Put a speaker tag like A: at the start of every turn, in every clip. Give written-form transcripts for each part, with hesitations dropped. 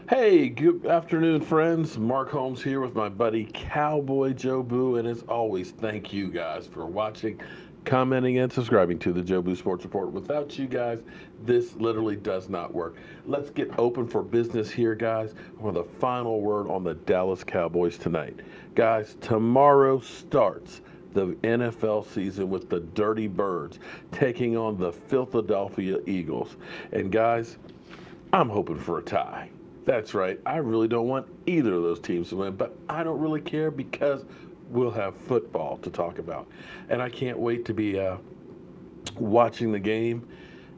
A: Hey, good afternoon, friends. Mark Holmes here with my buddy Cowboy Joe Boo, and as always, thank you guys for watching, commenting, and subscribing to the Joe Boo Sports Report. Without you guys, this literally does not work. Let's get open for business here, guys. For the final word on the Dallas Cowboys tonight, guys. Tomorrow starts the NFL season with the Dirty Birds taking on the Philadelphia Eagles, and guys, I'm hoping for a tie. That's right. I really don't want either of those teams to win, but I don't really care because we'll have football to talk about. And I can't wait to be watching the game.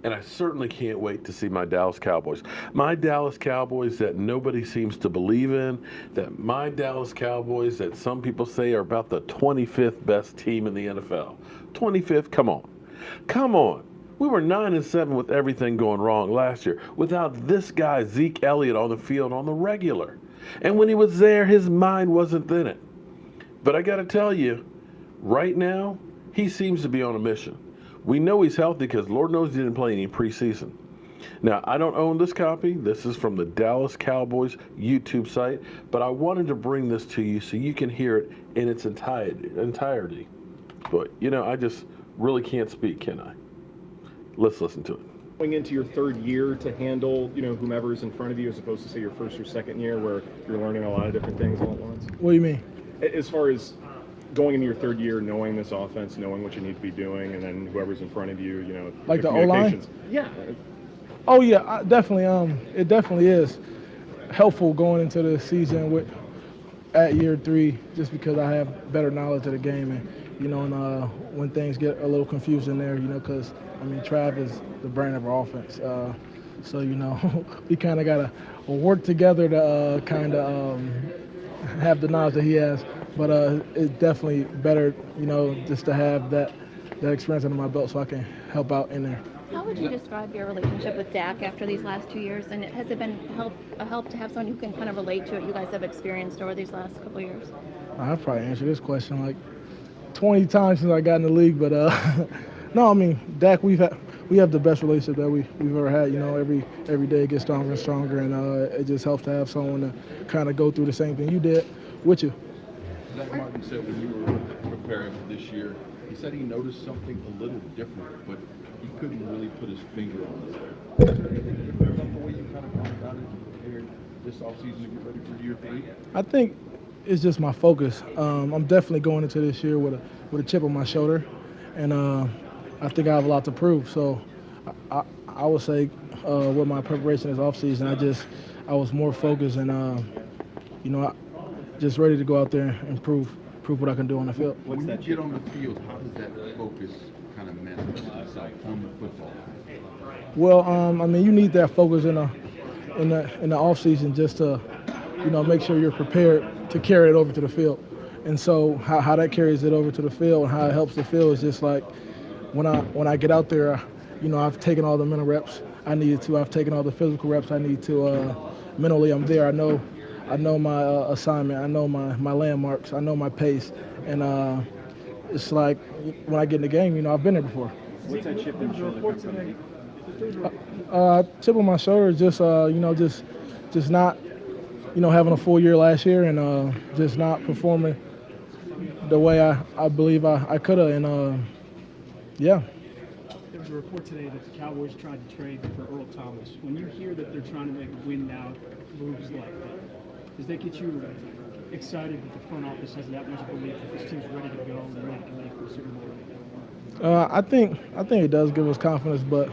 A: And I certainly can't wait to see my Dallas Cowboys. My Dallas Cowboys that nobody seems to believe in, that my Dallas Cowboys that some people say are about the 25th best team in the NFL. 25th? Come on. Come on. We were 9-7 with everything going wrong last year without this guy, Zeke Elliott, on the field on the regular. And when he was there, his mind wasn't in it. But I got to tell you, right now, he seems to be on a mission. We know he's healthy because Lord knows he didn't play any preseason. Now, I don't own this copy. This is from the Dallas Cowboys YouTube site, but I wanted to bring this to you so you can hear it in its entirety. But, I just really can't speak, can I? Let's listen to it.
B: Going into your third year to handle, whomever is in front of you, as opposed to say your first or second year, where you're learning a lot of different things all at once.
C: What do you mean?
B: As far as going into your third year, knowing this offense, knowing what you need to be doing, and then whoever's in front of you,
C: like the O-line.
B: Yeah.
C: Oh yeah, definitely. It definitely is helpful going into the season at year 3, just because I have better knowledge of the game, and when things get a little confusing there, because Trav is the brain of our offense. So we kind of got to work together to have the knowledge that he has. But it's definitely better, just to have that experience under my belt so I can help out in there.
D: How would you describe your relationship with Dak after these last 2 years? And has it been a help to have someone who can kind of relate to what you guys have experienced over these last couple of years?
C: I've probably answered this question like 20 times since I got in the league, but no, Dak, we have the best relationship that we've ever had. Every day it gets stronger and stronger, and it just helps to have someone to kind of go through the same thing you did with you.
E: Zach Martin said when you were preparing for this year, he said he noticed something a little different, but he couldn't really put his finger on it. Is that the way you kind of gone about it preparing this offseason to get ready for year 3?
C: I think it's just my focus. I'm definitely going into this year with a chip on my shoulder, and I think I have a lot to prove. So I would say with my preparation this offseason, I was more focused and just ready to go out there and prove what I can do on the field.
E: When you get on the field, how does that focus kind of manifest itself on the football?
C: Well, you need that focus in the off season just to make sure you're prepared to carry it over to the field. And so how that carries it over to the field and how it helps the field is just like when I get out there, I've taken all the mental reps I needed to. I've taken all the physical reps I need to. Mentally, I'm there. I know my assignment. I know my landmarks. I know my pace. And it's like when I get in the game, I've been there before.
B: What's that chip in your shoulder
C: Chip on my shoulder is just just not having a full year last year and just not performing the way I believe I could have. And yeah.
F: There was a report today that the Cowboys tried to trade for Earl Thomas. When you hear that they're trying to make win now moves like that, does that get you excited that the front office has that much belief that this team's ready to go and ready to make for Super Bowl?
C: I think it does give us confidence, but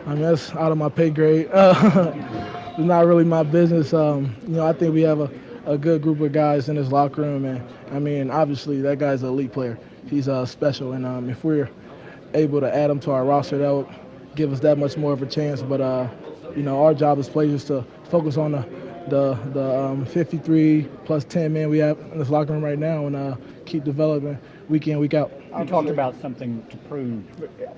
C: that's out of my pay grade. It's not really my business. I think we have a good group of guys in this locker room, and obviously that guy's an elite player. He's special, and if we're able to add him to our roster, that would give us that much more of a chance. But our job as players is to focus on the 53 plus 10 men we have in this locker room right now, and keep developing week in, week out.
G: You talked about something to prove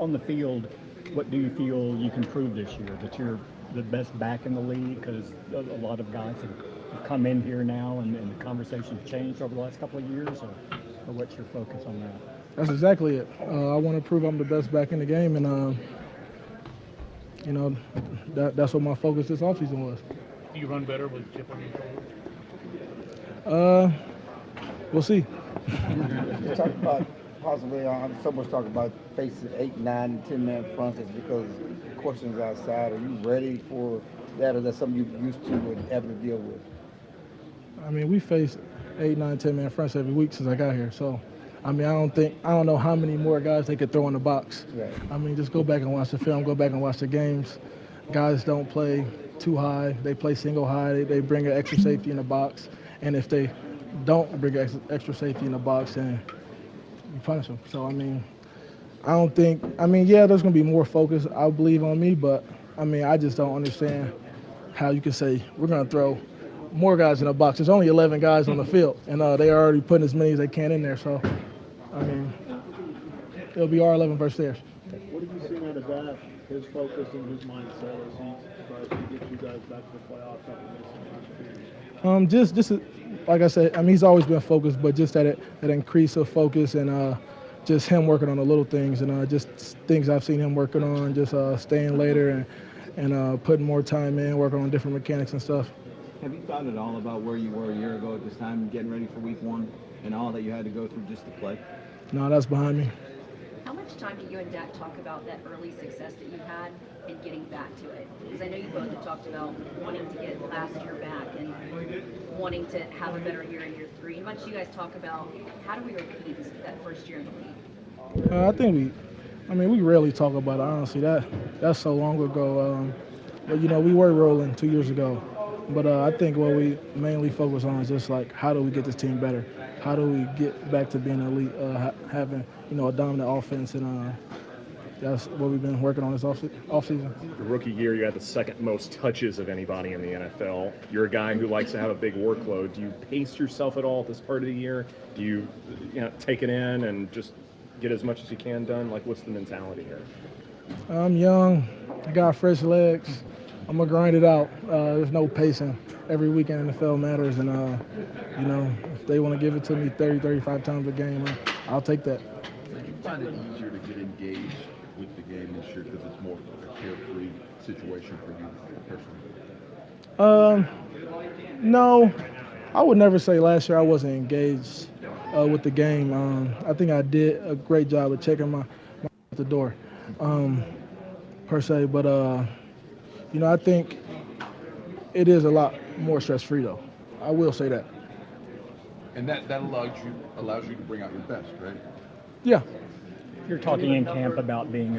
G: on the field. What do you feel you can prove this year? That you're the best back in the league? Because a lot of guys have come in here now, and the conversation's changed over the last couple of years. Or what's your focus on that?
C: That's exactly it. I want to prove I'm the best back in the game, and that's what my focus this offseason was.
H: Do you run better with a chip on your shoulder?
C: We'll see.
I: You talk about possibly, so much talk about facing 8, 9, 10-man fronts is because questions outside. Are you ready for that, or is that something you're used to and having to deal with?
C: I mean, we face 8, 9, 10-man fronts every week since I got here. So, I mean, I don't know how many more guys they could throw in the box.
I: Right.
C: I mean, just go back and watch the film, go back and watch the games. Guys don't play too high. They play single high. They bring an extra safety in the box. And if they don't bring extra safety in the box, then you punish them. So, I mean, yeah, there's going to be more focus, I believe, on me. But, I mean, I just don't understand how you can say we're going to throw more guys in the box. There's only 11 guys on the field, and they are already putting as many as they can in there. So, I mean, it'll be our 11 versus theirs.
H: What have you seen out of that, his focus and his mindset as he tries to get you guys back to the playoffs after missing last year?
C: Just like I said, I mean, he's always been focused, but just that increase of focus and just him working on the little things and just things I've seen him working on, just staying later and putting more time in, working on different mechanics and stuff.
J: Have you thought at all about where you were a year ago at this time, getting ready for week 1, and all that you had to go through just to play?
C: No, that's behind me.
K: How much time do you and Dak talk about that early success that you had and getting back to it? Because I know you both have talked about wanting to get last year back and wanting to have a better year in year 3. How much do you guys talk about how do we repeat that first year in the league?
C: I think we rarely talk about it, honestly. That's so long ago. But, you know, we were rolling 2 years ago. But I think what we mainly focus on is just like, how do we get this team better? How do we get back to being elite, having, you know, a dominant offense? And that's what we've been working on this offseason.
B: Your rookie year, you had the second most touches of anybody in the NFL. You're a guy who likes to have a big workload. Do you pace yourself at all at this part of the year? Do you take it in and just get as much as you can done? Like, what's the mentality here?
C: I'm young. I got fresh legs. I'm going to grind it out. There's no pacing. Every weekend NFL matters, and, you know, if they want to give it to me 30, 35 times a game, I'll take that.
E: Do you find it easier to get engaged with the game this year because it's more of a carefree situation for you personally?
C: No, I would never say last year I wasn't engaged with the game. I think I did a great job of checking my at the door, per se, but you know, I think it is a lot more stress-free, though. I will say that.
E: And that allows you to bring out your best, right?
C: Yeah.
G: You're talking in camp about being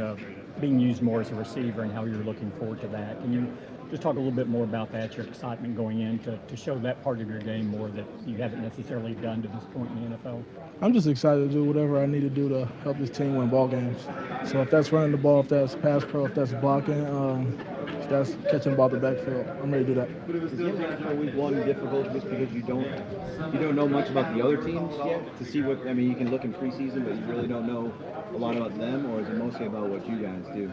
G: used more as a receiver and how you're looking forward to that. Can you just talk a little bit more about that, your excitement going in to show that part of your game more that you haven't necessarily done to this point in the NFL?
C: I'm just excited to do whatever I need to do to help this team win ball games. So if that's running the ball, if that's pass pro, if that's blocking, if that's catching the ball at the backfield, I'm ready to do that.
J: Is the NFL week 1 difficult just because you don't know much about the other teams yet to see what, I mean, you can look in preseason, but you really don't know a lot about them, or is it mostly about what you guys do?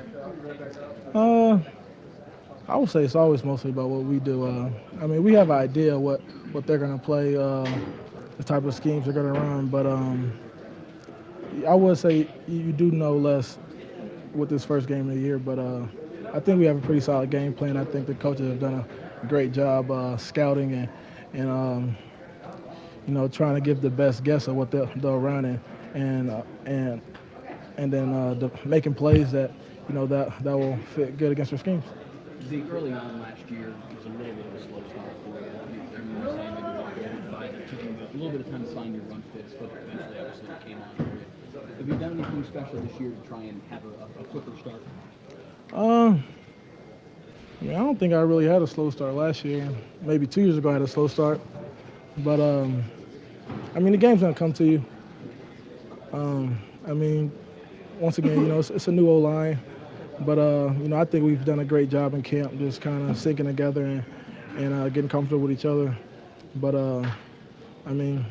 C: I would say it's always mostly about what we do. I mean, we have an idea what they're going to play, the type of schemes they're going to run, but I would say you do know less with this first game of the year, but I think we have a pretty solid game plan. I think the coaches have done a great job scouting and you know, trying to give the best guess of what they'll run and then making plays that, you know, that will fit good against their schemes.
L: Zeke, early on last year, it was a little bit of a slow start for you. You were saying maybe it took you a little bit of time to find your run fits, but eventually, obviously, it came on for you. Have you done anything special this year to try and have a quicker start?
C: I mean, I don't think I really had a slow start last year. Maybe 2 years ago I had a slow start. But, I mean, the game's going to come to you. I mean, once again, you know, it's a new O-line. But, you know, I think we've done a great job in camp just kind of syncing together and getting comfortable with each other. But, I mean,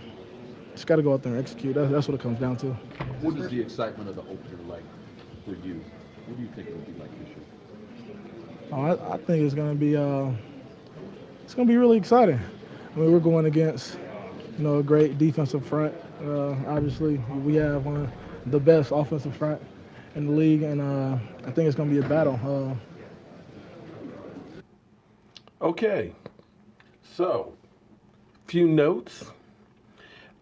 C: just got to go out there and execute. That's what it comes down to.
E: What is the excitement of the opener like for you? What do you think it will be like this year?
C: Oh, I think it's going to be really exciting. I mean, we're going against, you know, a great defensive front. Obviously, we have one of the best offensive front in the league, and I think it's going to be a battle.
A: Okay, So, few notes.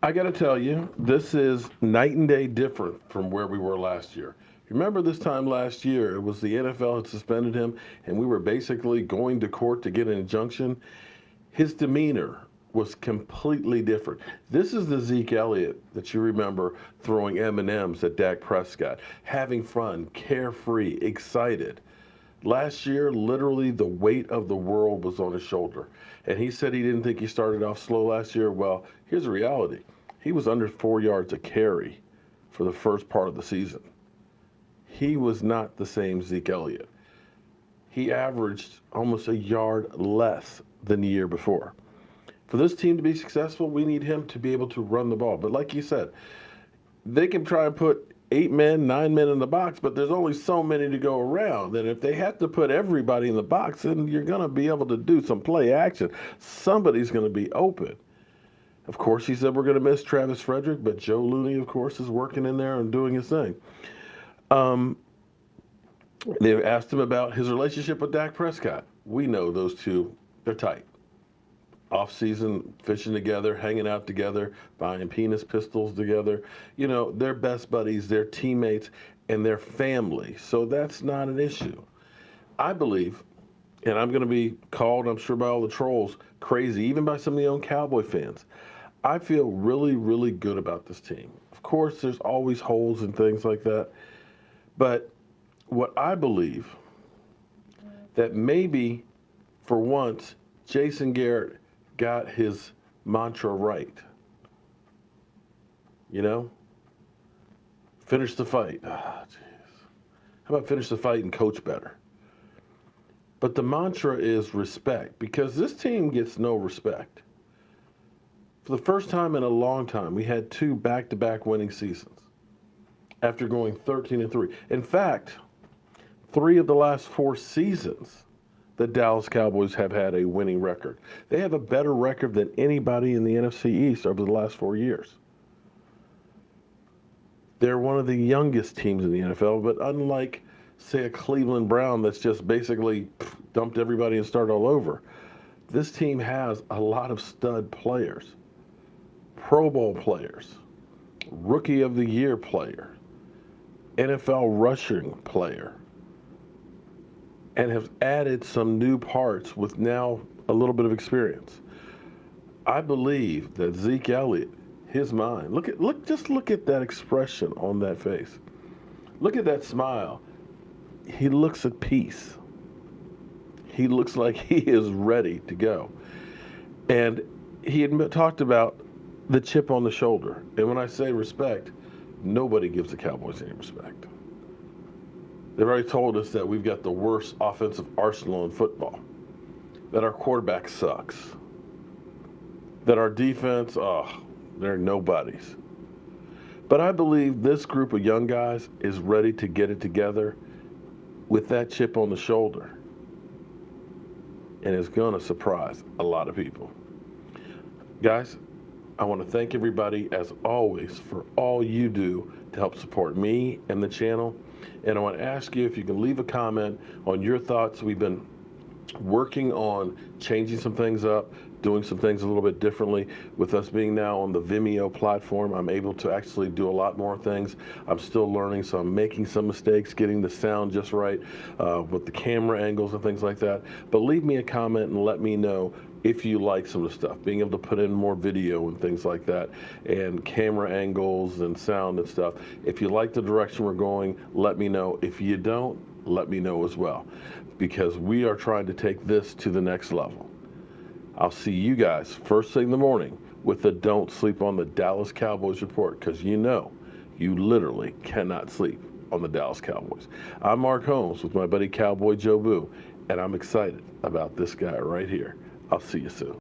A: I got to tell you, this is night and day different from where we were last year. Remember this time last year, it was the NFL had suspended him, and we were basically going to court to get an injunction. His demeanor was completely different. This is the Zeke Elliott that you remember throwing M&Ms at Dak Prescott, having fun, carefree, excited. Last year, literally the weight of the world was on his shoulder. And he said he didn't think he started off slow last year. Well, here's the reality. He was under 4 yards a carry for the first part of the season. He was not the same Zeke Elliott. He averaged almost a yard less than the year before. For this team to be successful, we need him to be able to run the ball. But like you said, they can try and put 8 men, 9 men in the box, but there's only so many to go around. And if they have to put everybody in the box, then you're going to be able to do some play action. Somebody's going to be open. Of course, he said we're going to miss Travis Frederick, but Joe Looney, of course, is working in there and doing his thing. They've asked him about his relationship with Dak Prescott. We know those two, they're tight. Off-season, fishing together, hanging out together, buying penis pistols together. You know, they're best buddies, they're teammates, and they're family. So that's not an issue. I believe, and I'm going to be called, I'm sure by all the trolls, crazy, even by some of the own Cowboy fans. I feel really, really good about this team. Of course, there's always holes and things like that. But what I believe, that maybe for once, Jason Garrett got his mantra right. You know? Finish the fight. Ah, jeez. How about finish the fight and coach better? But the mantra is respect, because this team gets no respect. For the first time in a long time, we had 2 back-to-back winning seasons after going 13-3. In fact, 3 of the last 4 seasons, the Dallas Cowboys have had a winning record. They have a better record than anybody in the NFC East over the last 4 years. They're one of the youngest teams in the NFL, but unlike, say, a Cleveland Brown that's just basically dumped everybody and started all over, this team has a lot of stud players, Pro Bowl players, Rookie of the Year player, NFL rushing player, and have added some new parts with now a little bit of experience. I believe that Zeke Elliott, his mind, just look at that expression on that face. Look at that smile. He looks at peace. He looks like he is ready to go. And he had talked about the chip on the shoulder. And when I say respect, nobody gives the Cowboys any respect. They've already told us that we've got the worst offensive arsenal in football, that our quarterback sucks, that our defense, they're nobodies. But I believe this group of young guys is ready to get it together with that chip on the shoulder, and it's going to surprise a lot of people. Guys, I want to thank everybody, as always, for all you do to help support me and the channel. And I want to ask you if you can leave a comment on your thoughts. We've been working on changing some things up, doing some things a little bit differently. With us being now on the Vimeo platform, I'm able to actually do a lot more things. I'm still learning, so I'm making some mistakes, getting the sound just right with the camera angles and things like that. But leave me a comment and let me know if you like some of the stuff, being able to put in more video and things like that, and camera angles and sound and stuff. If you like the direction we're going, let me know. If you don't, let me know as well, because we are trying to take this to the next level. I'll see you guys first thing in the morning with the Don't Sleep on the Dallas Cowboys report, because you know you literally cannot sleep on the Dallas Cowboys. I'm Mark Holmes with my buddy Cowboy Joe Boo, and I'm excited about this guy right here. I'll see you soon.